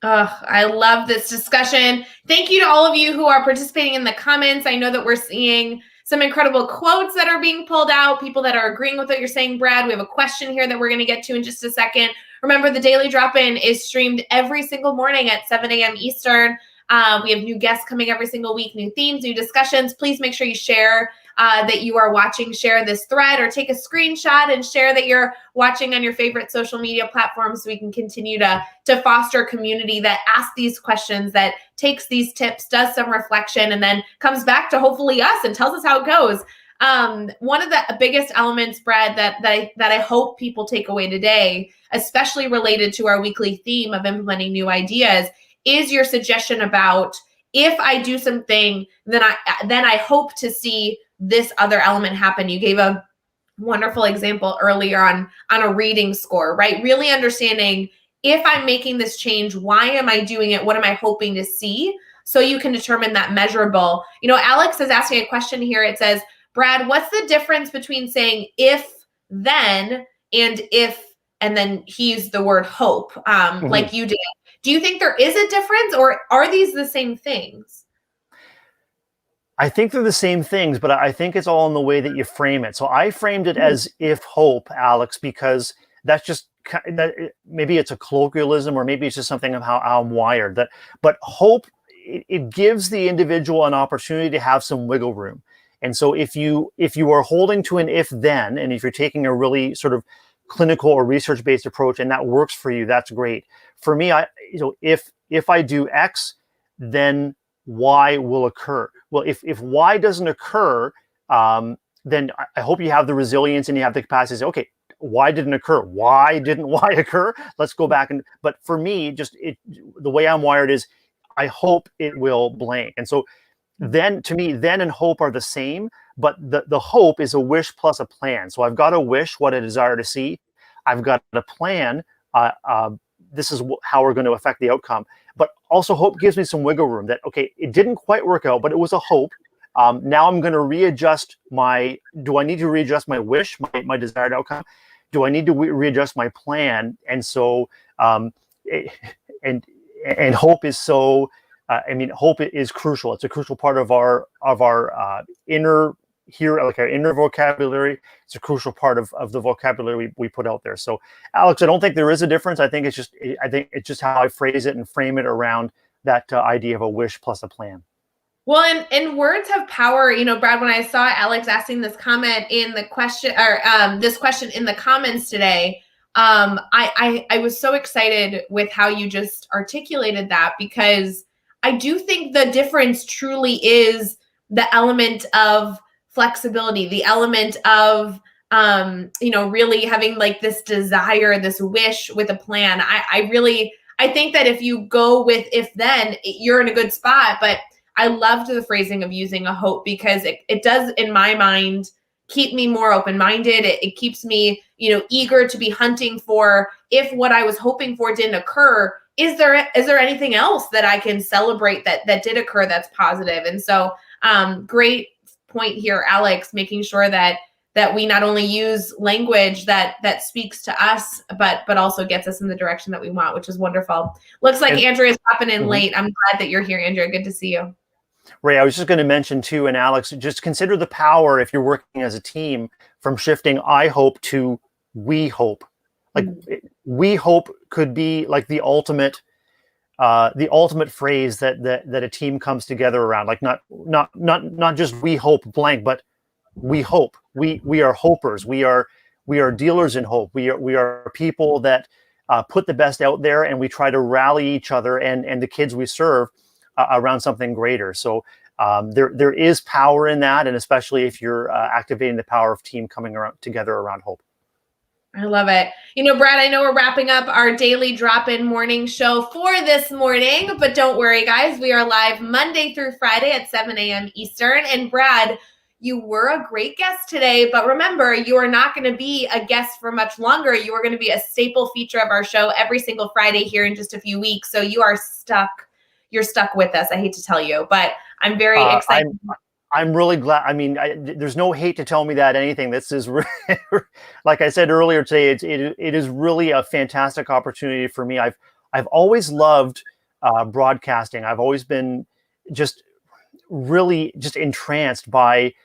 Oh, I love this discussion. Thank you to all of you who are participating in the comments. I know that we're seeing some incredible quotes that are being pulled out, people that are agreeing with what you're saying, Brad. We have a question here that we're going to get to in just a second. Remember, the Daily Drop-In is streamed every single morning at 7 a.m. Eastern. We have new guests coming every single week, new themes, new discussions. Please make sure you share that you are watching, share this thread, or take a screenshot and share that you're watching on your favorite social media platforms so we can continue to foster a community that asks these questions, that takes these tips, does some reflection, and then comes back to hopefully us and tells us how it goes. One of the biggest elements, Brad, that I hope people take away today, especially related to our weekly theme of implementing new ideas, is your suggestion about, if I do something, then I hope to see this other element happen. You gave a wonderful example earlier on a reading score, right? Really understanding, if I'm making this change, why am I doing it? What am I hoping to see? So you can determine that measurable. You know, Alex is asking a question here. It says, Brad, what's the difference between saying if then and if, and then he used the word hope, like you did. Do you think there is a difference, or are these the same things? I think they're the same things, but I think it's all in the way that you frame it. So I framed it as if hope, Alex, because that's just maybe it's a colloquialism, or maybe it's just something of how I'm wired. But hope, it gives the individual an opportunity to have some wiggle room. And so if you are holding to an if then, and if you're taking a really sort of clinical or research-based approach and that works for you, that's great. For me, if I do X, then Y will occur. Well, if Y doesn't occur, then I hope you have the resilience and you have the capacity to say, okay, Y didn't occur. Why didn't Y occur? Let's go back. But for me, the way I'm wired is, I hope it will blank. And so then, to me, then and hope are the same, but the hope is a wish plus a plan. So I've got a wish, what I desire to see. I've got a plan. This is how we're going to affect the outcome. But also, hope gives me some wiggle room that, okay, it didn't quite work out, but it was a hope. Now I'm going to readjust do I need to readjust my wish, my desired outcome? Do I need to readjust my plan? And so, and hope is so, hope is crucial. It's a crucial part of our inner like our inner vocabulary. It's a crucial part of the vocabulary we put out there. So, Alex, I don't think there is a difference. I think it's just how I phrase it and frame it around that idea of a wish plus a plan. Well, and words have power. You know, Brad, when I saw Alex asking this comment in the question, or this question in the comments today, I was so excited with how you just articulated that, because I do think the difference truly is the element of flexibility, the element of, really having like this desire, this wish with a plan. I think that if you go with if then, you're in a good spot. But I loved the phrasing of using a hope, because it does, in my mind, keep me more open-minded. It keeps me, eager to be hunting for, if what I was hoping for didn't occur, is there anything else that I can celebrate that did occur that's positive? And so, great point here, Alex, making sure that we not only use language that speaks to us, but also gets us in the direction that we want, which is wonderful. Looks like Andrea is popping in late. I'm glad that you're here, Andrea. Good to see you. Ray, I was just going to mention too, and Alex, just consider the power, if you're working as a team, from shifting I hope to we hope. Like we hope could be like the ultimate phrase that a team comes together around. Like not just we hope blank, but we hope. We are hopers. We are dealers in hope. We are people that put the best out there, and we try to rally each other and the kids we serve around something greater. So there is power in that, and especially if you're activating the power of team coming together around hope. I love it. Brad, I know we're wrapping up our daily drop-in morning show for this morning, but don't worry, guys. We are live Monday through Friday at 7 a.m. Eastern. And Brad, you were a great guest today, but remember, you are not going to be a guest for much longer. You are going to be a staple feature of our show every single Friday here in just a few weeks. So you are stuck. You're stuck with us. I hate to tell you, but I'm very excited. I'm really glad. I mean, there's no hate to tell me that anything. This is, like I said earlier today, it is really a fantastic opportunity for me. I've always loved broadcasting. I've always been really entranced by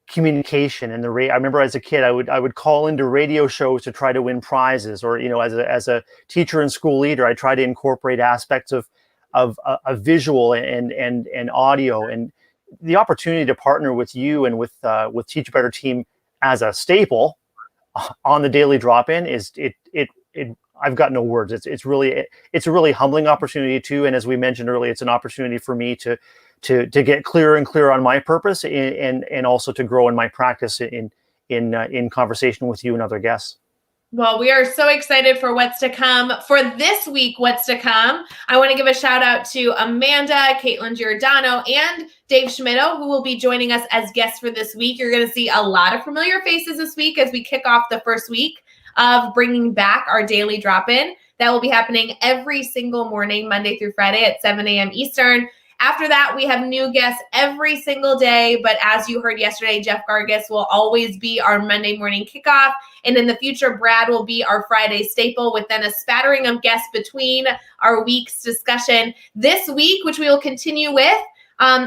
communication and I remember as a kid, I would call into radio shows to try to win prizes, or as a teacher and school leader, I try to incorporate aspects of a visual and audio, and the opportunity to partner with you and with Teach Better team as a staple on the daily drop-in is I've got no words. It's a really humbling opportunity too. And as we mentioned earlier, it's an opportunity for me to get clearer and clearer on my purpose and also to grow in my practice in conversation with you and other guests. Well, we are so excited for what's to come. For this week, what's to come, I want to give a shout out to Amanda, Caitlin Giordano, and Dave Schmitto, who will be joining us as guests for this week. You're going to see a lot of familiar faces this week as we kick off the first week of bringing back our daily drop-in. That will be happening every single morning, Monday through Friday at 7 a.m. Eastern. After that, we have new guests every single day. But as you heard yesterday, Jeff Gargis will always be our Monday morning kickoff. And in the future, Brad will be our Friday staple, with then a spattering of guests between our week's discussion. This week, which we will continue with,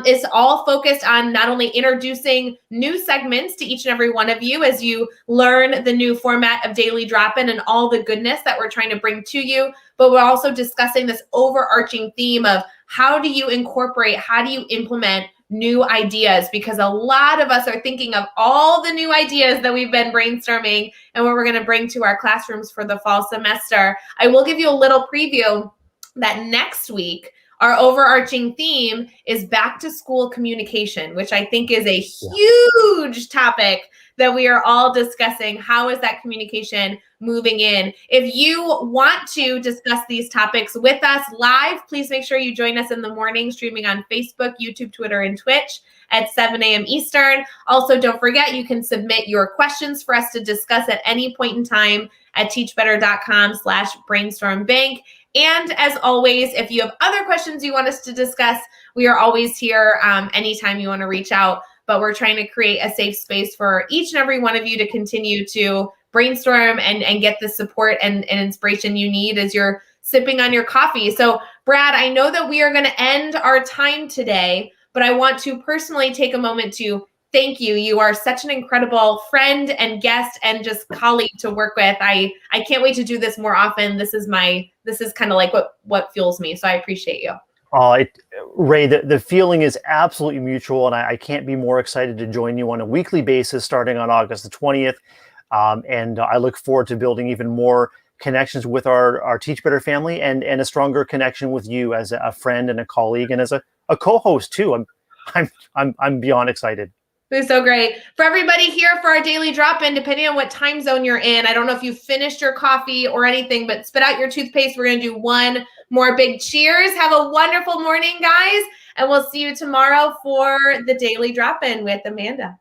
is all focused on not only introducing new segments to each and every one of you as you learn the new format of Daily Drop-In and all the goodness that we're trying to bring to you, but we're also discussing this overarching theme of how do you incorporate, how do you implement new ideas? Because a lot of us are thinking of all the new ideas that we've been brainstorming and what we're going to bring to our classrooms for the fall semester. I will give you a little preview that next week, our overarching theme is back to school communication, which I think is a huge topic that we are all discussing. How is that communication moving in? If you want to discuss these topics with us live, please make sure you join us in the morning, streaming on Facebook, YouTube, Twitter, and Twitch at 7 a.m. Eastern. Also, don't forget, you can submit your questions for us to discuss at any point in time at teachbetter.com/brainstormbank. And as always, if you have other questions you want us to discuss, we are always here anytime you want to reach out. But we're trying to create a safe space for each and every one of you to continue to brainstorm and get the support and inspiration you need as you're sipping on your coffee. So, Brad, I know that we are going to end our time today, but I want to personally take a moment to thank you. You are such an incredible friend and guest and just colleague to work with. I can't wait to do this more often. This is kind of like what fuels me. So I appreciate you. Ray, the feeling is absolutely mutual, and I can't be more excited to join you on a weekly basis starting on August the 20th. And I look forward to building even more connections with our Teach Better family and a stronger connection with you as a friend and a colleague and as a co-host too. I'm beyond excited. It was so great. For everybody here for our daily drop-in, depending on what time zone you're in, I don't know if you finished your coffee or anything, but spit out your toothpaste. We're going to do one more big cheers. Have a wonderful morning, guys, and we'll see you tomorrow for the daily drop-in with Amanda.